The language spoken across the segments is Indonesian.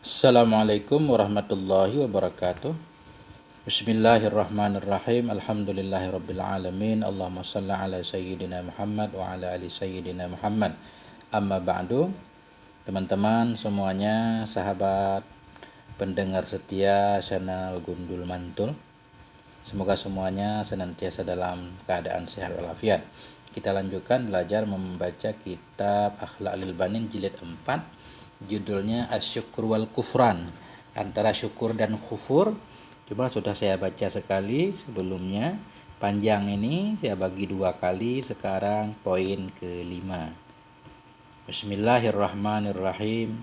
Assalamualaikum warahmatullahi wabarakatuh. Bismillahirrahmanirrahim. Alhamdulillahirabbil alamin. Allahumma shalli ala sayyidina Muhammad wa ala ali sayyidina Muhammad. Amma ba'du. Teman-teman semuanya, sahabat pendengar setia channel Gundul Mantul. Semoga semuanya senantiasa dalam keadaan sehat walafiat. Kita lanjutkan belajar membaca kitab Akhlaqul Banin jilid 4. Judulnya Asyukur wal Kufran, antara syukur dan kufur. Coba sudah saya baca sekali sebelumnya. Panjang ini saya bagi 2 kali. Sekarang poin ke-5. Bismillahirrahmanirrahim.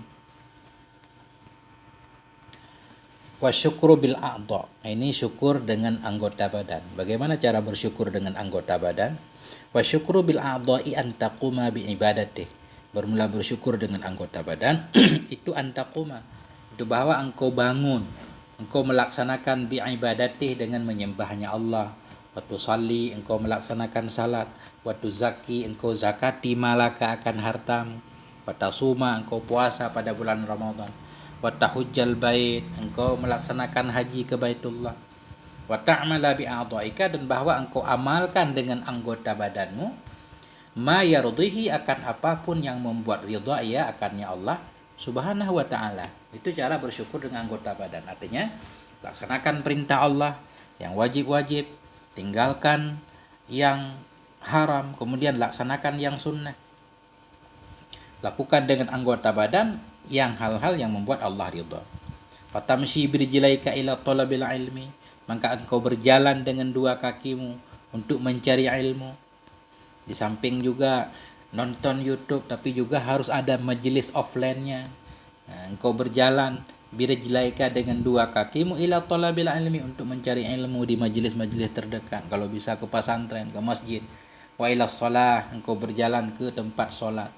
Wasyukru bil a'dha. Ini syukur dengan anggota badan. Bagaimana cara bersyukur dengan anggota badan? Wasyukru bil a'dha'i an taquma bi ibadatih. Bermula bersyukur dengan anggota badan itu antakuma, itu bahwa engkau bangun, engkau melaksanakan bi ibadatih dengan menyembahnya Allah. Waktu salli engkau melaksanakan salat, waktu zaki engkau zakati malaka akan hartamu, waktu suma engkau puasa pada bulan Ramadan, waktu hujjal bait engkau melaksanakan haji ke Baitullah, wa ta'mala bi a'dhaika, dan bahwa engkau amalkan dengan anggota badanmu ma yardhihi, akan apapun yang membuat ridha ya akannya Allah Subhanahu wa taala. Itu cara bersyukur dengan anggota badan. Artinya laksanakan perintah Allah yang wajib-wajib, tinggalkan yang haram, kemudian laksanakan yang sunnah. Lakukan dengan anggota badan yang hal-hal yang membuat Allah ridha. Fatamshi birjilaika ila talabil ilmi, maka engkau berjalan dengan 2 kakimu untuk mencari ilmu. Di samping juga nonton YouTube, tapi juga harus ada majelis offline-nya. Engkau berjalan birjilaika dengan 2 kakimu ila talabil ilmi, untuk mencari ilmu di majelis-majelis terdekat. Kalau bisa ke pesantren, ke masjid. Wa ila shalah, engkau berjalan ke tempat salat.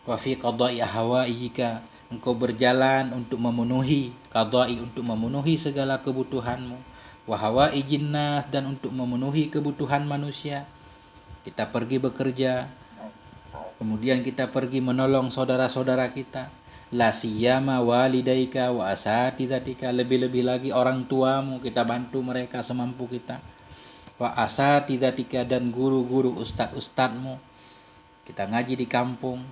Wa fi qada'i hawaijika, engkau berjalan untuk memenuhi qada'i, untuk memenuhi segala kebutuhanmu. Wa hawaijin nas, dan untuk memenuhi kebutuhan manusia. Kita pergi bekerja, kemudian kita pergi menolong saudara-saudara kita. La siyama walidaika wa asatizatika, lebih-lebih lagi orang tuamu, kita bantu mereka semampu kita. Wa asatizatika, dan guru-guru ustad-ustadmu. Kita ngaji di kampung,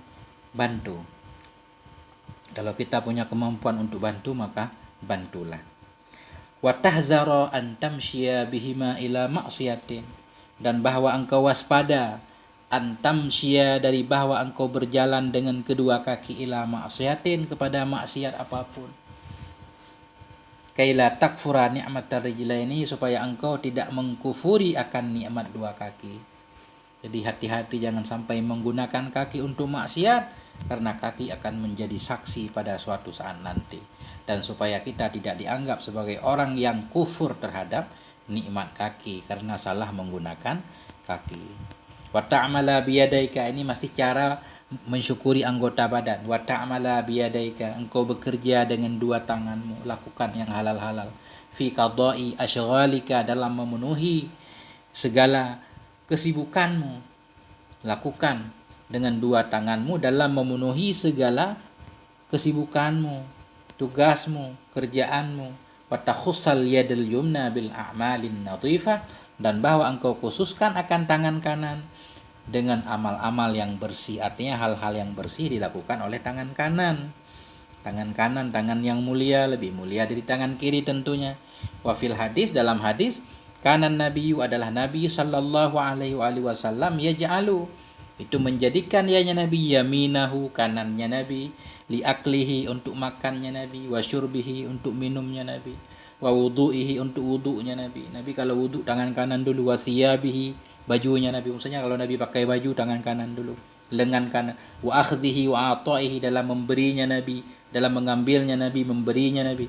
bantu. Kalau kita punya kemampuan untuk bantu, maka bantulah. Wa tahzara an tamshiya bihima ila ma'siyatin, dan bahwa engkau waspada antamsya, dari bahwa engkau berjalan dengan kedua kaki ila maksiatin, kepada maksiat apapun. Kaila takfura ni'matar rijlaini, supaya engkau tidak mengkufuri akan nikmat 2 kaki. Jadi hati-hati jangan sampai menggunakan kaki untuk maksiat, karena kaki akan menjadi saksi pada suatu saat nanti. Dan supaya kita tidak dianggap sebagai orang yang kufur terhadap nikmat kaki karena salah menggunakan kaki. Wa ta'mala biyadaika, ini masih cara mensyukuri anggota badan. Wa ta'mala biyadaika, engkau bekerja dengan 2 tanganmu, lakukan yang halal-halal. Fi qada'i asyghalika, dalam memenuhi segala kesibukanmu, lakukan dengan 2 tanganmu dalam memenuhi segala kesibukanmu, tugasmu, kerjaanmu. Watakhussal yadil yumna bil a'malin natifah, dan bahwa engkau khususkan akan tangan kanan dengan amal-amal yang bersih. Artinya hal-hal yang bersih dilakukan oleh tangan kanan. Tangan kanan, tangan yang mulia, lebih mulia dari tangan kiri tentunya. Wa fil hadis, dalam hadis, kanan nabiyyu, adalah Nabi sallallahu alaihi wasallam, yaj'alu, itu menjadikan ianya Nabi, yaminahu, kanannya Nabi, liaklihi, untuk makannya Nabi, wa syurbihi, untuk minumnya Nabi, wa wudu'ihi, untuk wudu'nya Nabi. Nabi kalau wudu tangan kanan dulu, wa siyabihi, bajunya Nabi. Maksudnya kalau Nabi pakai baju tangan kanan dulu, lengan kanan. Wa akhdhihi wa ata'ihi, dalam memberinya Nabi, dalam mengambilnya Nabi, memberinya Nabi.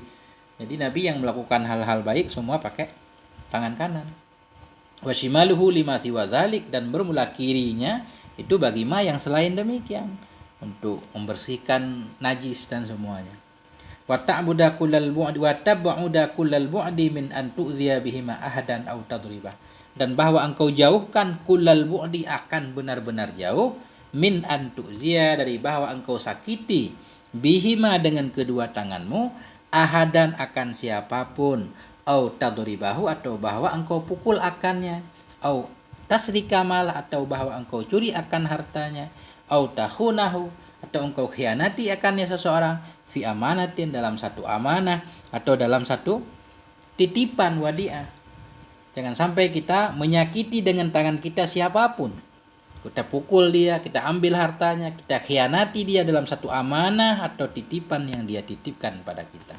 Jadi Nabi yang melakukan hal-hal baik semua pakai tangan kanan. Wa shimaluhu lima siwa zalik, dan bermula kirinya itu bagi ma yang selain demikian, untuk membersihkan najis dan semuanya. Wa ta'budu kullal bu'di wa tab'uda kullal bu'di min an tu'ziya bihima ahadan aw tadribah, dan bahwa engkau jauhkan kullal bu'di, akan benar-benar jauh, min an tu'ziya, dari bahwa engkau sakiti bihima dengan kedua tanganmu, ahadan akan siapapun, au tadribahu atau bahwa engkau pukul akannya, au tasrika mal atau bahwa engkau curi akan hartanya, au takhunahu atau engkau khianati akannya seseorang, fi amanatin dalam satu amanah atau dalam satu titipan wadiah. Jangan sampai kita menyakiti dengan tangan kita siapapun. Kita pukul dia, kita ambil hartanya, kita khianati dia dalam satu amanah atau titipan yang dia titipkan pada kita.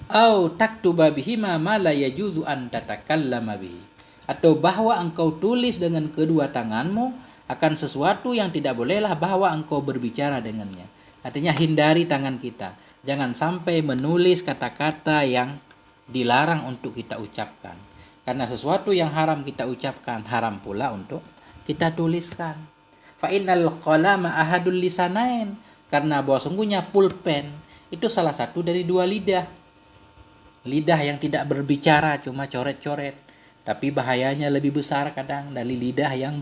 Au taktuba bihima ma la yajuzu an tatakallama bihi. Atau bahwa engkau tulis dengan kedua tanganmu akan sesuatu yang tidak bolehlah bahwa engkau berbicara dengannya. Artinya hindari tangan kita. Jangan sampai menulis kata-kata yang dilarang untuk kita ucapkan. Karena sesuatu yang haram kita ucapkan, haram pula untuk kita tuliskan. Fa innal qalama ahadul lisanain, karena bahwa sungguhnya pulpen itu salah satu dari dua lidah. Lidah yang tidak berbicara, cuma coret-coret. Tapi bahayanya lebih besar kadang dari lidah yang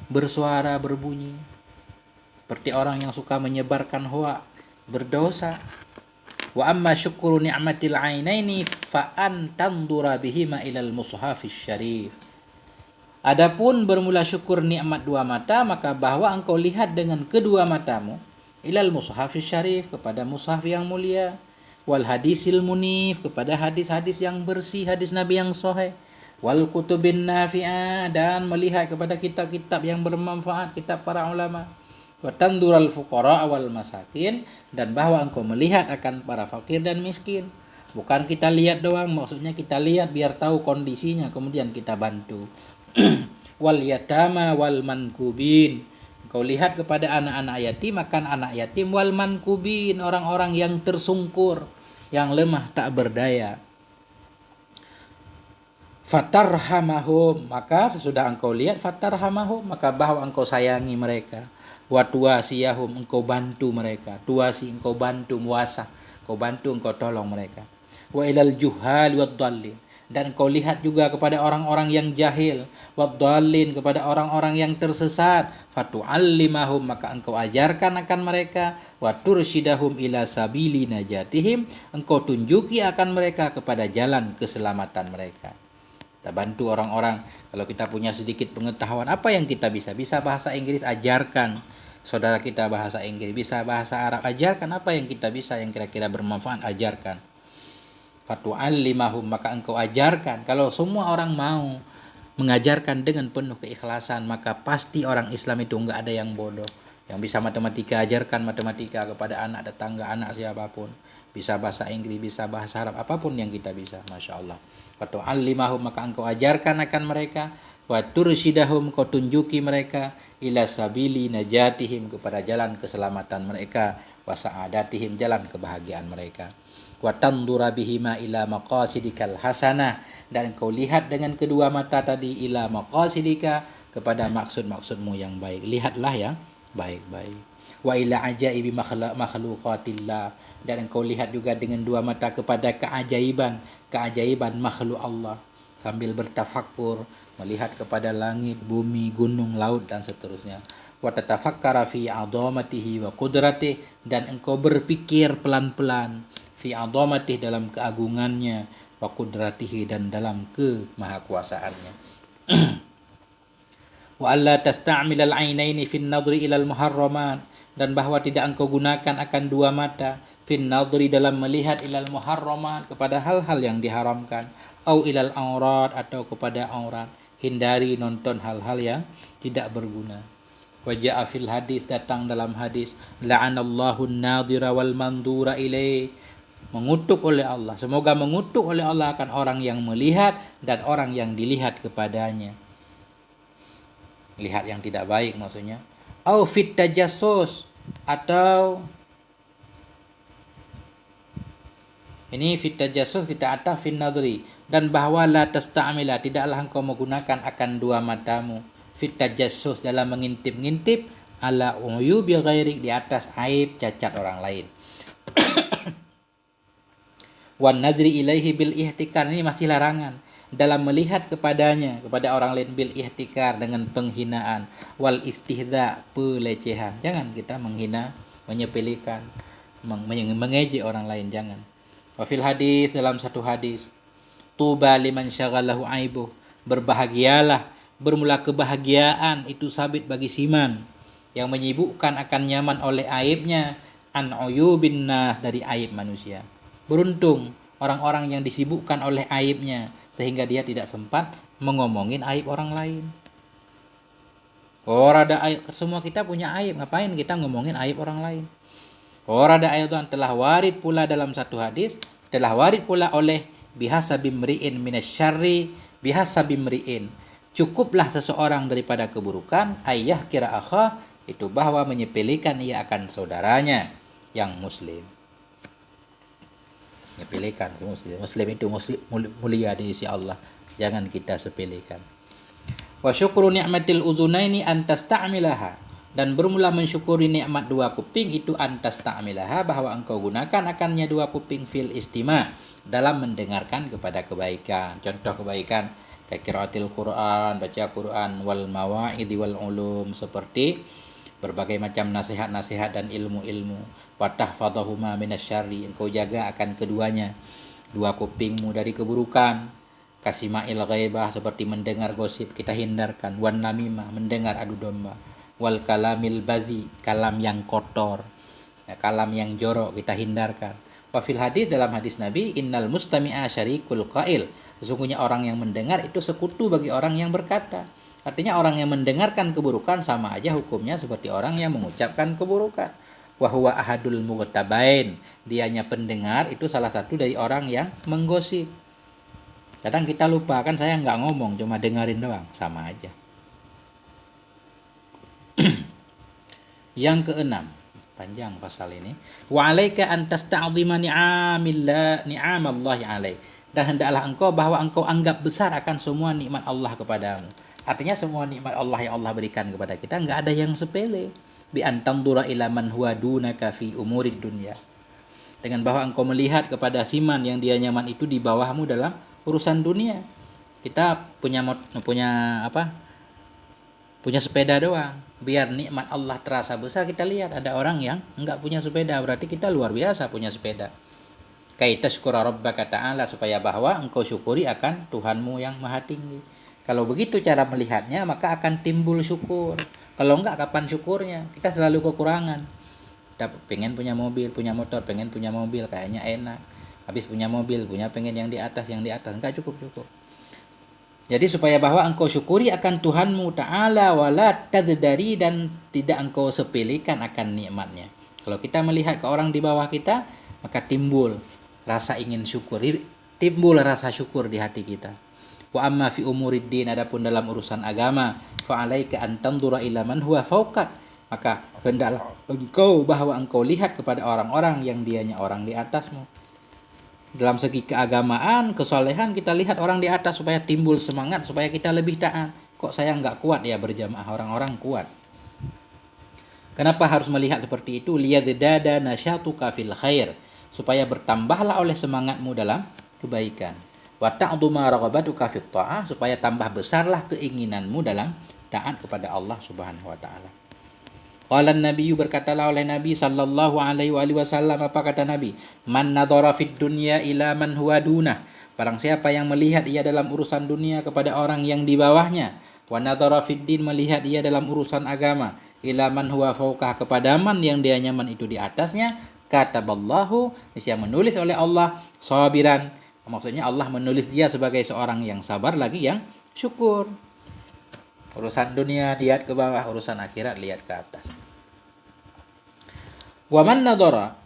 bersuara, berbunyi. Seperti orang yang suka menyebarkan hoak, berdosa. Wa amma syukru ni'matil ainaini fa an tandura bihima ilal mushafis syarif. Adapun bermula syukur nikmat dua mata, maka bahwa engkau lihat dengan kedua matamu ilal mushafis syarif, kepada mushaf yang mulia, wal hadisil munif, kepada hadis-hadis yang bersih, hadis Nabi yang sahih, wal kutubin nafi'ah, dan melihat kepada kitab-kitab yang bermanfaat, kitab para ulama, wa tandural fuqara wal masakin, dan bahwa engkau melihat akan para fakir dan miskin. Bukan kita lihat doang, maksudnya kita lihat biar tahu kondisinya, kemudian kita bantu. Wal yatama wal mankubin, engkau lihat kepada anak-anak yatim, akan anak yatim, wal mankubin, orang-orang yang tersungkur, yang lemah tak berdaya. Fatarhamahum, maka sesudah engkau lihat fatarhamahum, maka bahwa engkau sayangi mereka. Wa tuwasiyahum, engkau bantu mereka. Tuwasi, engkau bantu, muasa, engkau bantu, engkau tolong mereka. Wa ilal juhal wad dallin, dan engkau lihat juga kepada orang-orang yang jahil, wad dallin, kepada orang-orang yang tersesat. Fatu'allimahum, maka engkau ajarkan akan mereka. Wa tursyidahum ila sabili najatihim, engkau tunjuki akan mereka kepada jalan keselamatan mereka. Kita bantu orang-orang. Kalau kita punya sedikit pengetahuan, apa yang kita bisa? Bisa bahasa Inggris, ajarkan saudara kita bahasa Inggris. Bisa bahasa Arab, ajarkan apa yang kita bisa, yang kira-kira bermanfaat, ajarkan. Fatu'allimahum, maka engkau ajarkan. Kalau semua orang mau mengajarkan dengan penuh keikhlasan, maka pasti orang Islam itu enggak ada yang bodoh. Yang bisa matematika, ajarkan matematika kepada anak tetangga, anak siapapun. Bisa bahasa Inggris, bisa bahasa Arab, apapun yang kita bisa, Masya Allah. Wa tu'allimahum, maka engkau ajarkan akan mereka. Wa tursyidahum, kau tunjuki mereka. Ila sabili najatihim, kepada jalan keselamatan mereka. Wa sa'adatihim, jalan kebahagiaan mereka. Wa tandura bihima ila maqasidikal hasanah, dan engkau lihat dengan kedua mata tadi ila maqasidika, kepada maksud-maksudmu yang baik. Lihatlah yang baik-baik. Wa ila ajaibi makhluqatillah, dan engkau lihat juga dengan dua mata kepada keajaiban makhluk Allah, sambil bertafakkur, melihat kepada langit, bumi, gunung, laut, dan seterusnya. Wa tatafakkara fi 'azamatihi wa qudratihi, dan engkau berpikir pelan-pelan fi 'azamatihi, dalam keagungannya, wa qudratihi, dan dalam kemahakuasaannya. Wa alla tasta'mil al-'ainaini fi an-nadri ila al-muharramat, dan bahwa tidak engkau gunakan akan dua mata fi an-nadri, dalam melihat ilal muharramat, kepada hal-hal yang diharamkan, au ilal aurat, atau kepada aurat. Hindari nonton hal-hal yang tidak berguna. Wa ja'a fil hadis, datang dalam hadis, la'anallahu an-nadhira wal mandura ilaih, mengutuk oleh Allah, semoga mengutuk oleh Allah akan orang yang melihat dan orang yang dilihat kepadanya. Lihat yang tidak baik maksudnya. Au fit tajassus, atau ini fit tajassus kita ataf fin nadri, dan bahwa la tasta'mila, tidaklah engkau menggunakan akan dua matamu fit tajassus, dalam mengintip-ngintip, ala uyubi ghairik, di atas aib cacat orang lain. Wan nazri ilaihi bil ihtikar, ini masih larangan, dalam melihat kepadanya, kepada orang lain, bil ihtikar, dengan penghinaan, wal istihza, pelecehan. Jangan kita menghina menyepelekan, mengejek orang lain, jangan. Wa fil hadis, dalam satu hadis, tuba liman syaghalahu aibuh, berbahagialah, bermula kebahagiaan itu sabit bagi siman yang menyibukkan akan nyaman oleh aibnya, an uyubin nas, dari aib manusia. Beruntung orang-orang yang disibukkan oleh aibnya sehingga dia tidak sempat mengomongin aib orang lain. Ada aib, semua kita punya aib, ngapain kita ngomongin aib orang lain? Ada ayat telah warid pula dalam satu hadis, telah warid pula oleh bihasabimri'in minasyarri bihasabimri'in, cukuplah seseorang daripada keburukan ayah kira akhah, itu bahwa menyepelekan ia akan saudaranya yang muslim. Menyepelekan muslim itu mulia di sisi Allah, jangan kita sepelekan. Wa syukru ni'matil udhunaini an tasta'milaha, dan bermula mensyukuri nikmat dua kuping itu an tasta'milaha, bahwa engkau gunakan akannya dua kuping fil istima', dalam mendengarkan kepada kebaikan. Contoh kebaikan kayak qiraatil Quran, baca Quran, wal mawa'idhi wal ulum, seperti berbagai macam nasihat-nasihat dan ilmu-ilmu. Wa tahfadhahuma minasyarri, engkau jaga akan keduanya dua kupingmu dari keburukan. Kasima'il ghaibah, seperti mendengar gosip, kita hindarkan. Wan namimah, mendengar adu domba. Wal kalamil bazi, kalam yang kotor, kalam yang jorok, kita hindarkan. Wa fil hadis, dalam hadis Nabi, innal mustami'a syarikul qail, sesungguhnya orang yang mendengar itu sekutu bagi orang yang berkata. Artinya orang yang mendengarkan keburukan sama aja hukumnya seperti orang yang mengucapkan keburukan. Wa huwa ahadul mughtabain, dianya pendengar itu salah satu dari orang yang menggosip. Kadang kita lupa, kan saya nggak ngomong, cuma dengerin doang, sama aja. Yang keenam, panjang pasal ini. Wa 'alaika an tasta'dhima ni'amallahi 'alaik, dan hendaklah engkau bahwa engkau anggap besar akan semua nikmat Allah kepadamu. Artinya semua nikmat Allah yang Allah berikan kepada kita nggak ada yang sepele. Bi an tandura ila man huwa dunaka fi umurid dunya, dengan bahwa engkau melihat kepada siman yang dia nyaman itu di bawahmu dalam urusan dunia. Kita punya sepeda doang, biar nikmat Allah terasa besar. Kita lihat ada orang yang enggak punya sepeda, berarti kita luar biasa punya sepeda. Kaita syukura rabbaka ta'ala, supaya bahwa engkau syukuri akan Tuhanmu yang maha tinggi. Kalau begitu cara melihatnya, maka akan timbul syukur. Kalau enggak, kapan syukurnya? Kita selalu kekurangan. Kita pengen punya mobil, punya motor, pengen punya mobil, kayaknya enak. Habis punya mobil, pengen yang di atas, enggak cukup. Jadi supaya bahwa engkau syukuri akan Tuhanmu Ta'ala, wala tadhdari, dan tidak engkau sepelekan akan nikmatnya. Kalau kita melihat ke orang di bawah kita, maka timbul rasa ingin syukur, timbul rasa syukur di hati kita. Wa amma fi umuriddin, adapun dalam urusan agama, fa 'alaika an tandura ila man huwa fawqak, maka hendaklah engkau bahwa engkau lihat kepada orang-orang yang dianya orang di atasmu. Dalam segi keagamaan, kesolehan, kita lihat orang di atas supaya timbul semangat, supaya kita lebih taat. Kok saya nggak kuat ya berjamaah, orang-orang kuat. Kenapa harus melihat seperti itu? Liyadada nasyatuka fil khair, supaya bertambahlah oleh semangatmu dalam kebaikan. Wa ta'duma raghabatuka fit ta'ah, supaya tambah besarlah keinginanmu dalam taat kepada Allah Subhanahu wa taala. Qala Nabi, berkatalah oleh Nabi sallallahu alaihi wasallam, apa kata Nabi? Man nadhara fid dunya ila man huwa dunah, barang siapa yang melihat ia dalam urusan dunia kepada orang yang di bawahnya, wa nadhara fid din, melihat ia dalam urusan agama, ila man huwa fawqah, kepada man yang dia nyaman itu di atasnya, kataballahu, niscaya menulis oleh Allah, sabiran, maksudnya Allah menulis dia sebagai seorang yang sabar lagi yang syukur. Urusan dunia lihat ke bawah, urusan akhirat lihat ke atas. Waman nadhara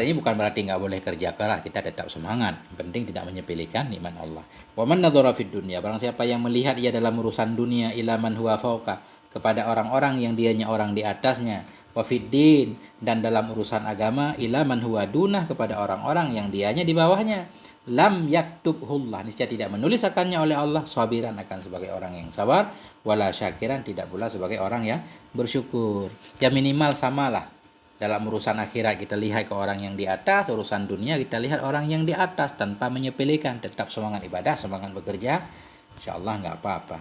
ini bukan berarti nggak boleh kerja keras, kita tetap semangat. Yang penting tidak menyepelekan nikmat Allah. Waman nadhara fid dunya, barang siapa yang melihat ia dalam urusan dunia, ila man huwa fawqa, kepada orang-orang yang dianya orang di atasnya, wa fid din, dan dalam urusan agama, ila man huwa dunah, kepada orang-orang yang dianya di bawahnya, lam yaktubhullah, niscaya tidak menulis akannya oleh Allah, sabiran, akan sebagai orang yang sabar, wala syakiran, tidak pula sebagai orang yang bersyukur. Ya minimal samalah. Dalam urusan akhirat kita lihat ke orang yang di atas, urusan dunia kita lihat orang yang di atas, tanpa menyepelekan, tetap semangat ibadah, semangat bekerja, insyaallah nggak apa-apa.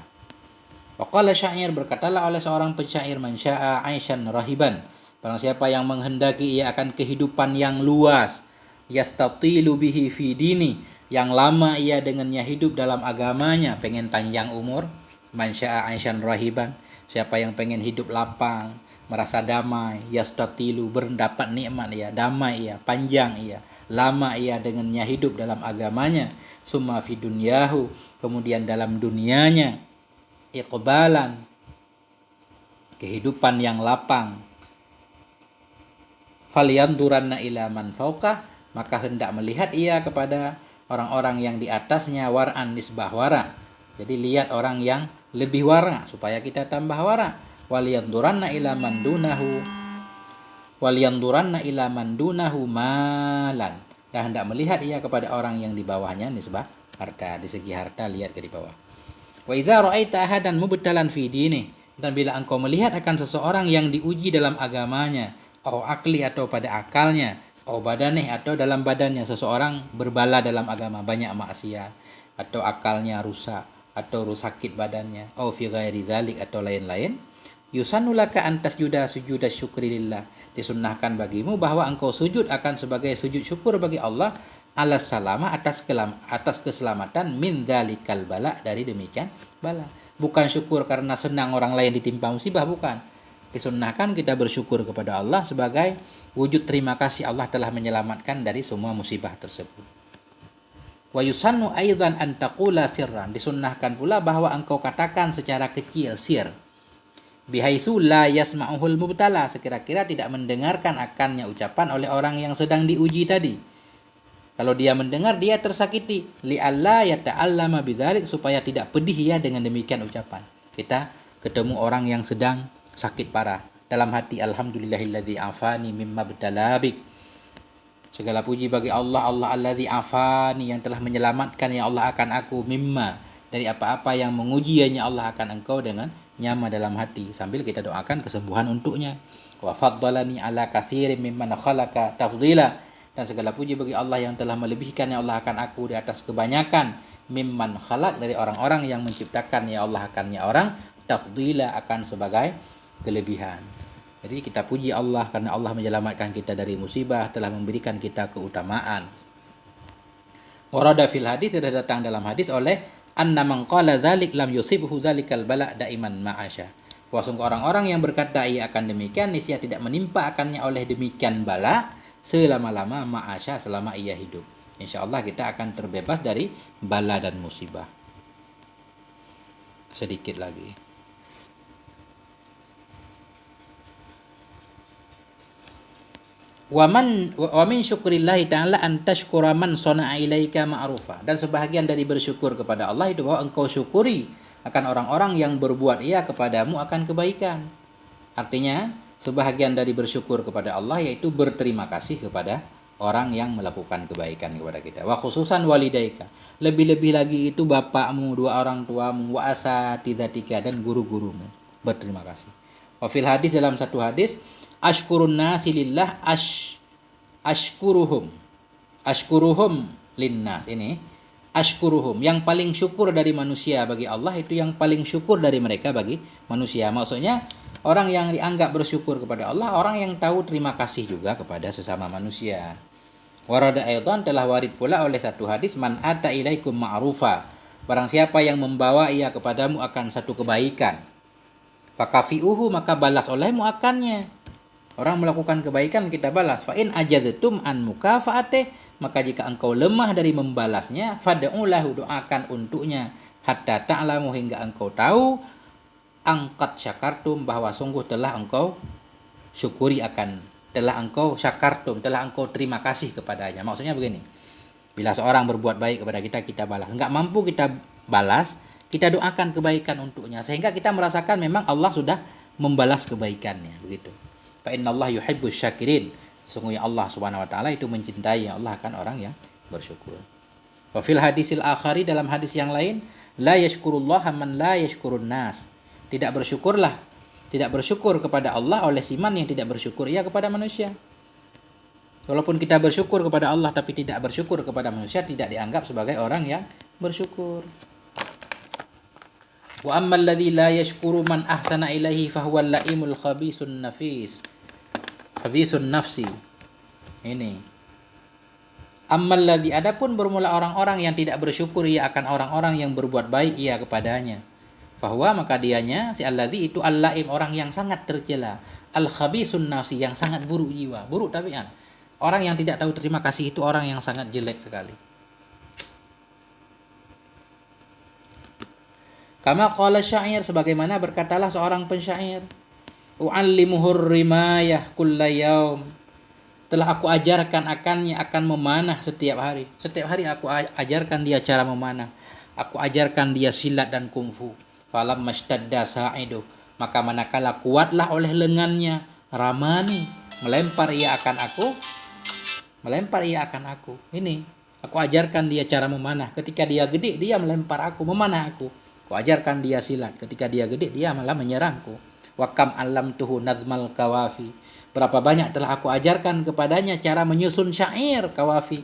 Waqala syair, berkatalah oleh seorang penyair, man syaa aisyan rahiban, Barang siapa yang menghendaki ia akan kehidupan yang luas, yastatilu bihi fi dini, yang lama ia dengannya hidup dalam agamanya, pengen panjang umur, man syaa aisyan rahiban, siapa yang pengen hidup lapang, merasa damai, yastatilu, berdapat nikmat ia, damai ia, panjang ia, lama ia dengannya hidup dalam agamanya, summa fi dunyahu, kemudian dalam dunianya, iqbalan, kehidupan yang lapang, falyanduranna ila man fauqah, maka hendak melihat ia kepada orang-orang yang di atasnya, war'an nisbah wara. Jadi lihat orang yang lebih wara supaya kita tambah wara. Walyanduranna ila man dunahu, walyanduranna ila man dunahu malan. Dan hendak melihat ia kepada orang yang di bawahnya nisbah harta, di segi harta lihat ke di bawah. Wa idza ra'aita ahadan mubtalan fi dini, dan bila engkau melihat akan seseorang yang diuji dalam agamanya, atau akli atau pada akalnya, atau badaneh atau dalam badannya, seseorang berbala dalam agama, banyak maksiat, atau akalnya rusak, atau sakit badannya, atau fi ghairi zalik atau lain-lain, yusannu laka antas juda sujuda syukri lillah, disunnahkan bagimu bahwa engkau sujud akan sebagai sujud syukur bagi Allah, alas salama, atas keselamatan, min dzalikal bala, dari demikian bala. Bukan syukur karena senang orang lain ditimpa musibah, bukan. Disunnahkan kita bersyukur kepada Allah sebagai wujud terima kasih Allah telah menyelamatkan dari semua musibah tersebut. Wa yusannu aidan an taqula sirran, disunnahkan pula bahwa engkau katakan secara kecil, sir, bihaisu la yasma'uhul mubtala, sekira-kira tidak mendengarkan akannya ucapan oleh orang yang sedang diuji tadi. Kalau dia mendengar, dia tersakiti. Li'alla yata'allama bidzalik, supaya tidak pedih ya dengan demikian ucapan. Kita ketemu orang yang sedang sakit parah, dalam hati alhamdulillahilladzi afani mimma btalabik, segala puji bagi Allah, Allah alladzi afani, yang telah menyelamatkan ya Allah akan aku, mimma, dari apa-apa yang menguji ya Allah akan engkau, dengan nyama dalam hati, sambil kita doakan kesembuhan untuknya. Wa faddalani ala katsirin mimman khalaqa tafdila, dan segala puji bagi Allah yang telah melebihkan ya Allah akan aku di atas kebanyakan, mimman khalaq, dari orang-orang yang menciptakan ya Allah akannya orang, tafdila, akan sebagai kelebihan. Jadi kita puji Allah karena Allah menyelamatkan kita dari musibah, telah memberikan kita keutamaan. Warada fil hadis, sudah datang dalam hadis oleh anna man qala dzalik lam yusibhu dzalikal bala daiman ma'asya, bahwa sungguh orang-orang yang berkata ia akan demikian, niscaya tidak menimpa akannya oleh demikian bala selama-lama, ma'asya, selama ia hidup. Insyaallah kita akan terbebas dari bala dan musibah. Sedikit lagi. Wa min syukrillahi ta'ala an tashkura man sana'a ilaika ma'rufa, dan sebahagian dari bersyukur kepada Allah itu bahwa engkau syukuri akan orang-orang yang berbuat ia kepadamu akan kebaikan. Artinya sebahagian dari bersyukur kepada Allah yaitu berterima kasih kepada orang yang melakukan kebaikan kepada kita. Wa khususan walidaika, lebih-lebih lagi itu bapakmu, dua orang tuamu, wa asatidatika, dan guru-gurumu, berterima kasih. Wa fil hadis, dalam satu hadis, ashkurun nasi lillah ashkuruhum linnas, ini ashkuruhum, yang paling syukur dari manusia bagi Allah itu yang paling syukur dari mereka bagi manusia. Maksudnya orang yang dianggap bersyukur kepada Allah, orang yang tahu terima kasih juga kepada sesama manusia. Warada aidan, telah warid pula oleh satu hadis, man ata ilaikum ma'rufa, barang siapa yang membawa ia kepadamu akan satu kebaikan, fakafi'uhu, maka balas olehmu akannya. Orang melakukan kebaikan kita balas. Fa in ajadtum an mukafaate, maka jika engkau lemah dari membalasnya, fad'u lahu, doakan untuknya, hatta ta'lamu, hingga engkau tahu, angkat syakartum, bahwa sungguh telah engkau syukuri akan, telah engkau syakartum, telah engkau terima kasih kepadanya. Maksudnya begini, bila seorang berbuat baik kepada kita, kita balas. Enggak mampu kita balas, kita doakan kebaikan untuknya, sehingga kita merasakan memang Allah sudah membalas kebaikannya, begitu. Fa innallaha yuhibbus syakirin, sesungguhnya Allah Subhanahu wa taala itu mencintai Allah akan orang yang bersyukur. Wa fil hadisil akhari, dalam hadis yang lain, la yashkurullaha man la yashkurun nas, tidak bersyukur kepada Allah oleh siman yang tidak bersyukur ia kepada manusia. Walaupun kita bersyukur kepada Allah tapi tidak bersyukur kepada manusia, tidak dianggap sebagai orang yang bersyukur. Wa ammal ladzi la yashkuru man ahsana ilaihi fahuwal laimul khabisun nafis, khabisun nafsi. Ini. Ammal ladzi, adapun bermula orang-orang yang tidak bersyukur ia akan orang-orang yang berbuat baik ia kepadanya. Fahuwa, maka dianya si alladzi itu al-laim, orang yang sangat tercela, al-khabisun nafsi, yang sangat buruk jiwa, buruk tabiat. Orang yang tidak tahu terima kasih itu orang yang sangat jelek sekali. Kama qala syair, sebagaimana berkatalah seorang pensyair, u'allimuhur rimayah kulla yaum, telah aku ajarkan akannya akan memanah setiap hari. Setiap hari aku ajarkan dia cara memanah. Aku ajarkan dia silat dan kungfu. Falam mashtadda sa'idu, maka manakala kuatlah oleh lengannya, ramani, melempar ia akan aku. Ini, aku ajarkan dia cara memanah. Ketika dia gede, dia melempar aku, memanah aku. Aku ajarkan dia silat. Ketika dia gede, dia malah menyerangku. Wa kam allamtuhu nazmal kawafi, berapa banyak telah aku ajarkan kepadanya cara menyusun syair kawafi.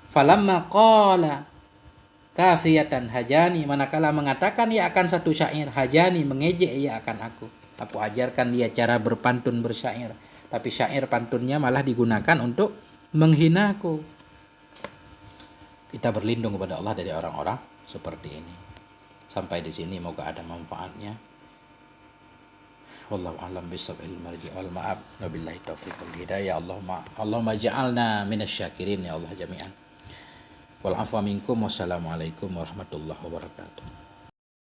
Falamma qala kafiyatan hajani, manakala mengatakan ia akan satu syair, hajani, mengejek ia akan aku. Aku ajarkan dia cara berpantun bersyair, tapi syair pantunnya malah digunakan untuk menghinaku. Kita berlindung kepada Allah dari orang-orang seperti ini. Sampai di sini moga ada manfaatnya. Wallahu a'lam bishawab, marji wal ma'ab, wabillahi taufiq wal hidayah. Allahumma ja'alna minasyakirin ya Allah jami'an. Wal afwa minkum, wassalamualaikum warahmatullahi wabarakatuh.